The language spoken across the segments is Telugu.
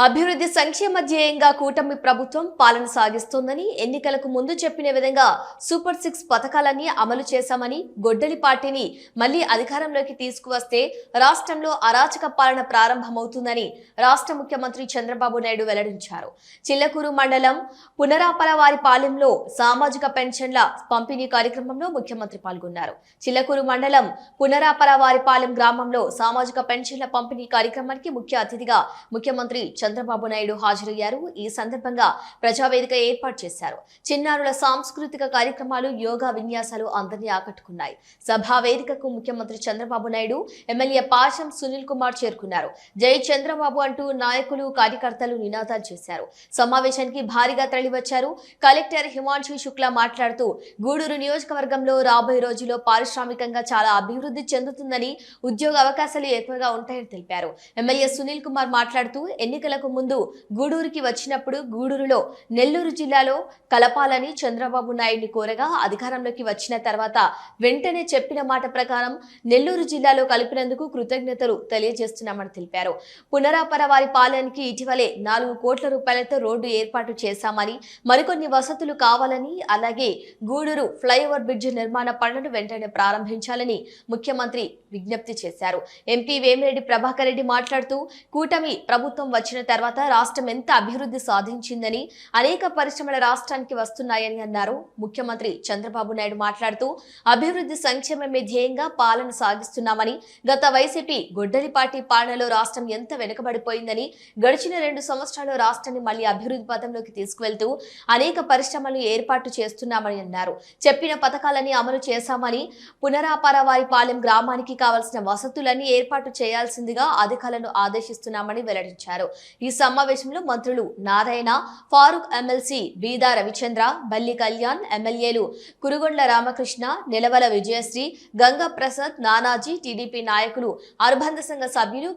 అభివృద్ధి సంక్షేమ ధ్యేయంగా కూటమి ప్రభుత్వం పాలన సాగిస్తోందని ఎన్నికలకు ముందు చెప్పిన విధంగా సూపర్ 6 పథకాలన్నీ అమలు చేశామని గొడ్డలి పార్టీని మళ్లీ అధికారంలోకి తీసుకువస్తే రాష్ట్రంలో అరాచక పాలన ప్రారంభమవుతుందని రాష్ట్ర ముఖ్యమంత్రి చంద్రబాబు నాయుడు వెల్లడించారు. చిల్లకూరు మండలం పునరాపలవారిపాలెంలో సామాజిక పెన్షన్ల పంపిణీ కార్యక్రమంలో ముఖ్యమంత్రి పాల్గొన్నారు. చిల్లకూరు మండలం పునరాపలవారిపాలెం గ్రామంలో సామాజిక పెన్షన్ల పంపిణీ కార్యక్రమానికి ముఖ్య అతిథిగా ముఖ్యమంత్రి చంద్రబాబు నాయుడు హాజరయ్యారు. ఈ సందర్భంగా ప్రజావేదిక ఏర్పాటు చేశారు. చిన్నారుల సాంస్కృతిక కార్యక్రమాలు, యోగా విన్యాసాలు అందరినీ ఆకట్టుకున్నాయి. సభా వేదికకు ముఖ్యమంత్రి చంద్రబాబు నాయుడు, ఎమ్మెల్యే పాశం సునీల్ కుమార్ చేరుకున్నారు. జై చంద్రబాబు అంటూ నాయకులు, కార్యకర్తలు నినాదాలు చేశారు. సమావేశానికి భారీగా తరలివచ్చారు. కలెక్టర్ హిమాంశు శుక్లా మాట్లాడుతూ గూడూరు నియోజకవర్గంలో రాబోయే రోజుల్లో పారిశ్రామికంగా చాలా అభివృద్ధి చెందుతుందని, ఉద్యోగ అవకాశాలు ఎక్కువగా ఉంటాయని తెలిపారు. ఎమ్మెల్యే సునీల్ కుమార్ మాట్లాడుతూ ఎన్నికలకు ముందు గూడూరుకి వచ్చినప్పుడు గూడూరులో నెల్లూరు జిల్లాలో కలపాలని చంద్రబాబు నాయుడిని కోరగా అధికారంలోకి వచ్చిన తర్వాత వెంటనే చెప్పిన మాట ప్రకారం నెల్లూరు జిల్లాలో కలిపినందుకు కృతజ్ఞతలు తెలియజేస్తున్నామని తెలిపారు. పునరాపలవారిపాలెంకి ఇటీవలే 4 కోట్ల రూపాయలతో రోడ్డు ఏర్పాటు చేశామని, మరికొన్ని వసతులు కావాలని, అలాగే గూడూరు ఫ్లైఓవర్ బ్రిడ్జ్ నిర్మాణ పనులను వెంటనే ప్రారంభించాలని ముఖ్యమంత్రి విజ్ఞప్తి చేశారు. ఎంపీ వేమిరెడ్డి ప్రభాకర్ రెడ్డి మాట్లాడుతూ కూటమి ప్రభుత్వం వచ్చిన తర్వాత రాష్ట్రం ఎంత అభివృద్ధి సాధించిందని, అనేక పరిశ్రమల రాష్ట్రానికి వస్తున్నాయని అన్నారు. ముఖ్యమంత్రి చంద్రబాబు నాయుడు మాట్లాడుతూ అభివృద్ధి సంక్షేమమే ధ్యేయంగా పాలన సాగిస్తున్నామని, గత వైసీపీ గొడ్డలి పార్టీ పాలనలో రాష్ట్రం ఎంత వెనుకబడిపోయిందని, గడిచిన 2 సంవత్సరాల్లో రాష్ట్రాన్ని మళ్లీ అభివృద్ధి పథంలోకి తీసుకువెళ్తూ అనేక పరిశ్రమలు ఏర్పాటు చేస్తున్నామని అన్నారు. చెప్పిన పథకాలన్నీ అమలు చేశామని, పునరాపలవారిపాలెం గ్రామానికి కావాల్సిన వసతులన్నీ ఏర్పాటు చేయాల్సిందిగా అధికారులను ఆదేశిస్తున్నామని వెల్లడించారు. ఈ సమావేశంలో మంత్రులు నారాయణ, ఫారూక్, ఎమ్మెల్సీ బీదా రవిచంద్ర, బల్లి కళ్యాణ్, ఎమ్మెల్యేలు కురుగొండ్ల రామకృష్ణ, నిలవల విజయశ్రీ, గంగా ప్రసాద్, నానాజీ, టీడీపీ నాయకులు, అనుబంధ సంఘ సభ్యులు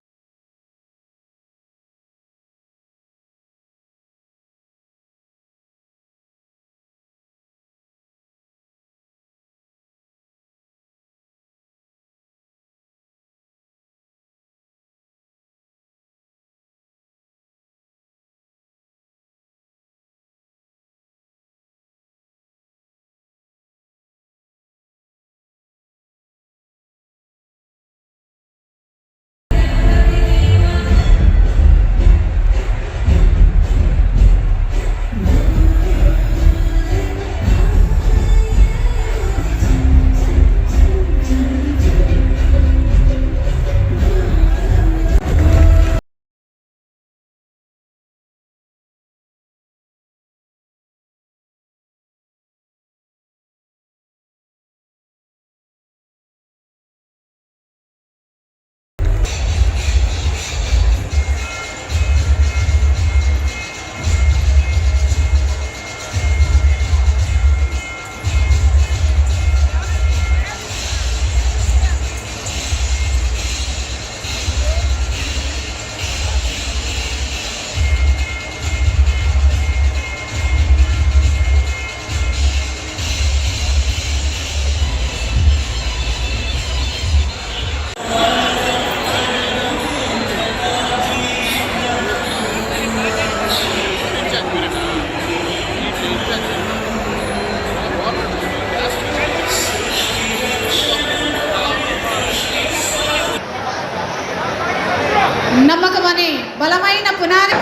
నమ్మకమనే బలమైన పునాది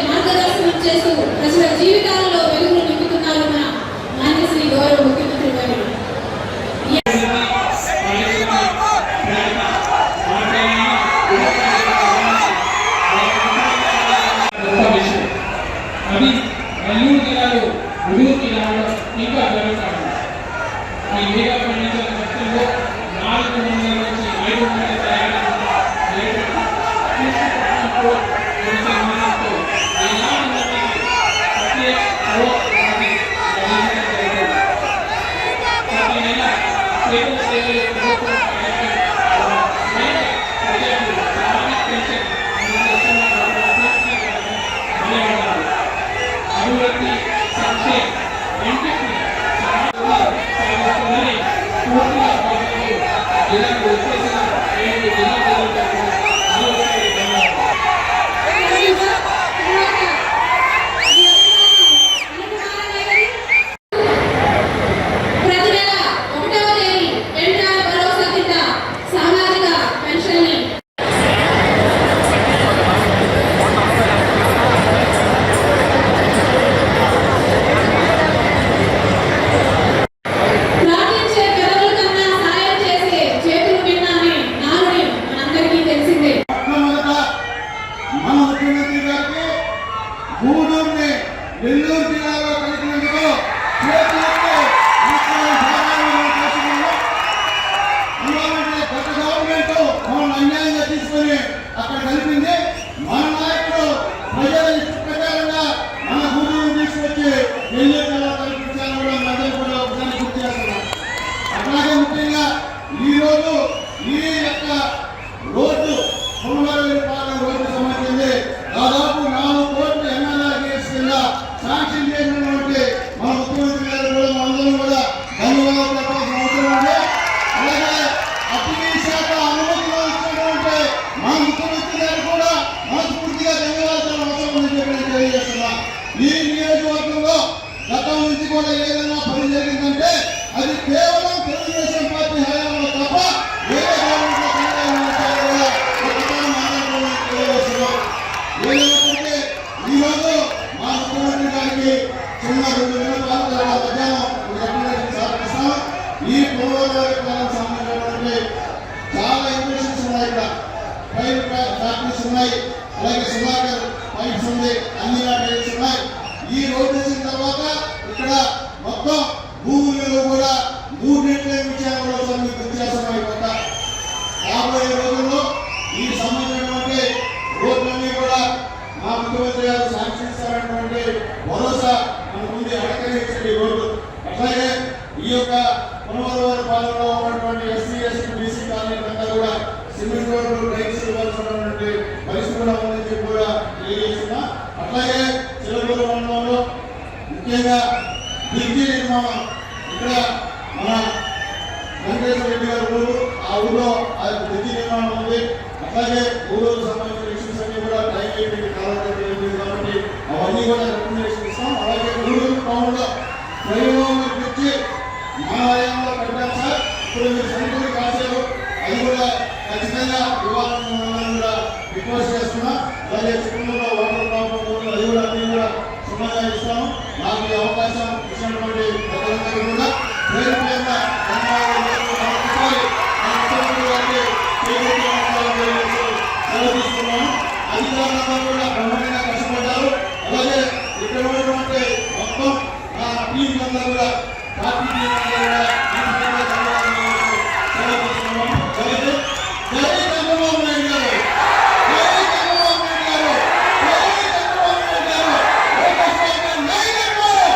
మార్గదర్శనం చేస్తూ ప్రజల జీవితాలలో వెలుగులు నింపుతున్నారు మన మాన్యశ్రీ గౌరవ ముఖ్యమంత్రి గారు. ప్రతి నెల 1వ తేదీ ఎన్టీఆర్ భరోసా కింద సామాజిక పెన్షన్ని ప్రార్థించే పెదవుల కన్నా సాయం చేసే చేతులు విన్నామని నానుడి మనందరికీ తెలిసిందే. మన ముఖ్యమంత్రి గారికి గూడూరుని నెల్లూరు జిల్లాలో కలిగినందుకు గత గవర్నమెంట్ మమ్మల్ని అన్యాయంగా తీసుకొని అక్కడ కలిపింది. మన నాయకుడు ప్రజల ఇష్ట ప్రకారంగా మన గూడూరు తీసుకొచ్చి నెల్లూరు జిల్లా కల్పించాలని కూడా మధ్య కూడా ఒకసారి గుర్తు చేస్తున్నాం. అట్లాగే ముఖ్యంగా ఈరోజు ఈ యొక్క రోడ్డు పాలన రోడ్డు సంబంధించింది దాదాపు 4 కోట్ల ఎన్ఆర్ఆర్ఎస్ కింద శాంక్షన్ చేసినటువంటి మన ముఖ్యమంత్రి గారు కూడా మనందరం కూడా ధన్యవాదాలు చెప్పాల్సిన అవసరం ఉంది. అలాగే అటవీ శాఖ అనుమతిలో ఇచ్చినటువంటి మన ముఖ్యమంత్రి గారు కూడా మనస్ఫూర్తిగా ధన్యవాదాలు అవసరం ఉందని చెప్పి నేను తెలియజేస్తున్నా. ఈ నియోజకవర్గంలో గతం నుంచి కూడా ఏదైనా పని జరిగిందంటే అది కేవలం తెలుగుదేశం పార్టీ హయాంలో తప్ప వేరే గవర్నమెంట్ ఏదైనప్పటికీ ఈరోజు మా ముఖ్యమంత్రి గారికి చిన్న 2 విన్నపాలు మధ్యాహ్నం సమర్పిస్తాం. ఈ పోలవరం కాలం సంబంధించినటువంటి చాలా ఇన్వెస్టింగ్స్ ఉన్నాయి. ఇక్కడ ప్రైవేట్ ఫ్యాక్టరీస్ ఉన్నాయి, అలాగే సుధాకర్ పైప్స్ ఉంది, అన్ని టైల్స్ ఉన్నాయి. ఈ రోడ్డు వేసిన తర్వాత ఇక్కడ మొత్తం భూములు కూడా 3 రెట్ల విషయాలు కూడా మీకు వ్యత్యాసం అయిపోతా. రాబోయే రోజుల్లో ఈ సంబంధించినటువంటి రోడ్లన్నీ కూడా మా ముఖ్యమంత్రి గారు శాంక్షన్ ఇస్తారన్నటువంటి భరోసా మన ముందు అడగని ఇచ్చిన ఈ రోడ్డు. అట్లాగే ఈ యొక్క పునర్వారి పాలనలో ఉన్నటువంటి ఎస్సీ ఎస్టీ బీసీ కాలనీలంతా కూడా సిమెంట్ రోడ్లు టైల్స్ ఇవ్వాల్సినటువంటి పరిస్థితి కూడా ఉందని చెప్పి కూడా తెలియజేస్తున్నా. అట్లాగే చిలకూరు మండలంలో ముఖ్యంగా బ్రిడ్జి నిర్మాణం ఇక్కడ మన వెంకటేశ్వర రెడ్డి గారు ఊరు, ఆ ఊళ్ళో ఆ బ్రిడ్జి నిర్మాణం ఉంది. అట్లాగే ఊళ్ళోకి సంబంధించిన ఇష్యూస్ అన్ని కూడా టైం అయిపోయింది కాబట్టి అవన్నీ కూడా రికమెండేషన్ ఇస్తాం. అలాగే ఊళ్ళూరు టౌన్లో ఫ్లైఓవర్ బ్రిడ్జి మన హయాంలో కట్టాం సార్. ఇప్పుడు మీరు సంతూరు కాశారు, అది కూడా ఖచ్చితంగా ఇవ్వాలని కూడా రిక్వెస్ట్ చేస్తున్నాం. అలాగే చిత్తూరులో వాటర్ ప్రాబ్లం అది కూడా అన్ని కూడా సుమంగా ఇస్తాము. నాకు ఈ అవకాశం ఇచ్చినటువంటి ప్రజలందరూ కూడా పేరు పేరున ధన్యవాదాలు సెలవుస్తున్నాను. అధికారులందరూ కూడా బ్రహ్మాండంగా కష్టపడ్డారు. అలాగే ఇక్కడ ఉన్నటువంటి మొత్తం నా టీం అంతా కూడా పార్టీ టీం అంతా కూడా సెలవుస్తున్నాము. జై చంద్రబాబు నాయుడు గారు, జై చంద్రబాబు నాయుడు గారు, జై చంద్రబాబు నాయుడు గారు, లోకేష్ బాబు నాయకత్వం,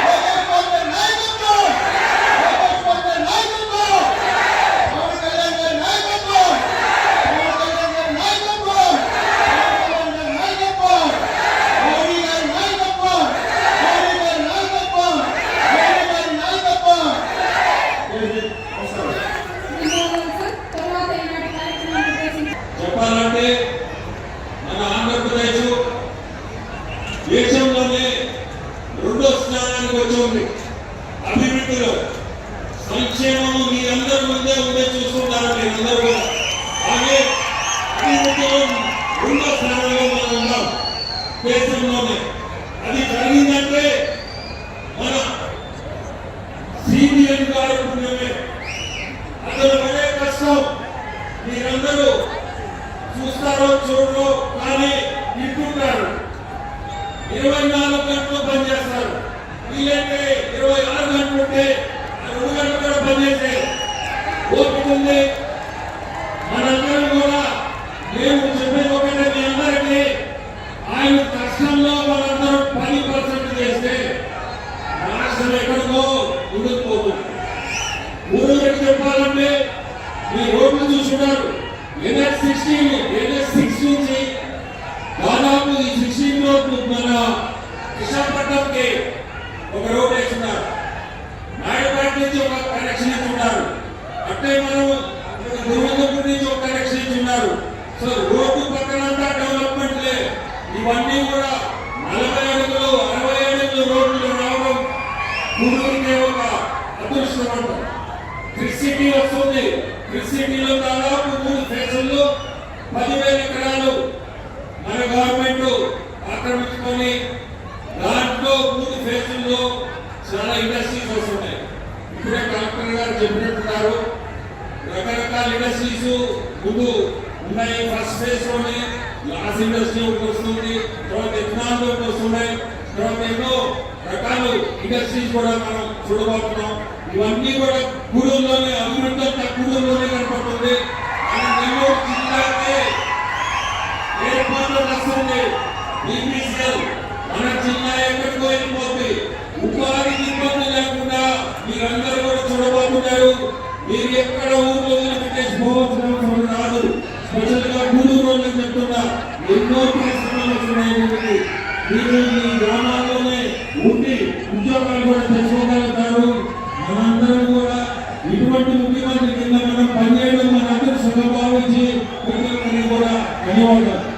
లోకేష్ బాబు నాయకత్వం, లోకేష్ బాబు నాయకత్వం, పవన్ కళ్యాణ్ గారి నాయకత్వం, పవన్ కళ్యాణ్ గారి నాయకత్వం, పవన్ కళ్యాణ్ గారి నాయకత్వం, మోడీ గారి నాయకత్వం, మోడీ గారి నాయకత్వం, మోడీ గారి నాయకత్వం. చెప్పాలంటే మన ఆంధ్రప్రదేశ్ దేశంలోనే 2వ స్థానానికి వచ్చింది అభివృద్ధిలో. సంక్షేమం మీరందరి ముందే ఉండే చూసుకుంటారు మీరందరూ కూడా. అలాగే అభివృద్ధిలో 2వ స్థానంలో మనం ఉన్నాం దేశంలోనే. అది జరిగిందంటే మన సిబిఎన్ గారు పుణ్యమే. అతను పడే కష్టం మీరందరూ చూస్తారో చూడరో కానీ వింటుంటారు. 24 గంటలు పనిచేస్తారు. వీలైతే 26 గంటలు ఉంటే 2 గంటలు కూడా పనిచేసే ఓపిక ఉంది. మనందరం కూడా మేము చెప్పేది ఒకటే, మీ అందరికీ ఆయన కష్టంలో మనందరం 10% చేస్తే రాష్ట్రం ఎక్కడికో ఉండిపోతుంది. ఊరికి చెప్పాలంటే ఈ రోడ్లు చూస్తున్నారు. NH6 నుంచి దాదాపు ఈ 16 రోడ్లు మన విశాఖపట్నంకి ఒక రోడ్ వేస్తున్నారు. నాయుడుపేట నుంచి ఒక కనెక్షన్ ఇస్తున్నారు. అంటే మనం దుర్గపూర్ నుంచి ఒక సో రోడ్డు పక్కనంతా డెవలప్మెంట్లే. ఇవన్నీ కూడా 40 అడుగులు 60 అడుగులు రోడ్లు రావడం గురువుకే ఒక అదృష్టం అంటారు. ట్రిసిటీ వస్తుంది. ట్రిసిటీలో దాదాపు 3 ఫేజుల్లో 10,000 ఎకరాలు మన గవర్నమెంట్ ఆక్రమించుకొని దాంట్లో 3 ఫేజుల్లో చాలా ఇండస్ట్రీస్ వస్తున్నాయి. ఇప్పుడే కలెక్టర్ గారు చెప్పినట్టున్నారు, రకరకాల ఇండస్ట్రీస్ ముందు ఉన్నాయి. ఫస్ట్ ఫేజ్ లోనే గ్లాస్ ఇండస్ట్రీ ఒకటి వస్తుంది, తర్వాత ఎథనాల్ ఒకటి వస్తున్నాయి, తర్వాత ఎన్నో రకాల ఇండస్ట్రీస్ కూడా మనం చూడబోతున్నాం. ఇవన్నీ కూడా గూడూరులోనే అభివృద్ధి అంతా గూడూరులోనే కనపడుతుంది. మన నెల్లూరు జిల్లాకే ఏర్పాట్లు వస్తుంది. బీపీసీఎల్ మన జిల్లా ఎక్కడికో వెళ్ళిపోతుంది. ఉపాధికి ఇబ్బంది లేకుండా మీరందరూ కూడా చూడబోతున్నారు. మీరు ఎక్కడ ఊర్లో వదిలిపెట్టేసి పోవాల్సిన అవసరం రాదు. స్పెషల్ గా గూడూరు వాళ్ళకి చెప్తున్నా, ఎన్నో పరిశ్రమలు వస్తున్నాయి. మీరు మీ గ్రామాల్లోనే ఉండి ఉద్యోగాలు కూడా తెచ్చుకోగలుగుతారు. మనందరం కూడా ఇటువంటి ముఖ్యమంత్రి కింద మనం పనిచేయడం మనందరూ సుఖ భావించి ముఖ్యమంత్రి కూడా ధన్యవాదాలు.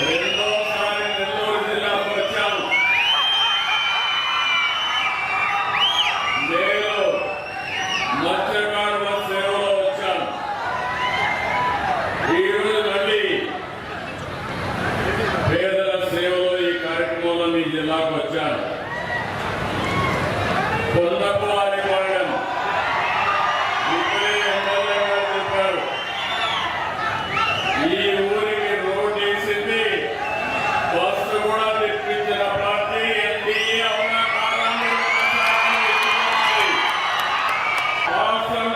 రెండోసారి నెల్లూరు జిల్లాకు వచ్చాను. నేను మత్స్యకారుల సేవలో వచ్చాను. ఈరోజు మళ్ళీ పేదల సేవలో ఈ కార్యక్రమంలో మీ జిల్లాకు వచ్చాను. పొందపోవాలి పడడం ఇప్పుడే ఎమ్మెల్యే గారు చెప్పారు. ఈ ఊరికి రోడ్ వేసింది, బస్సు కూడా తెప్పించిన పార్టీ ఎన్డీఏ. అవునా కాదా? రాష్ట్రంలో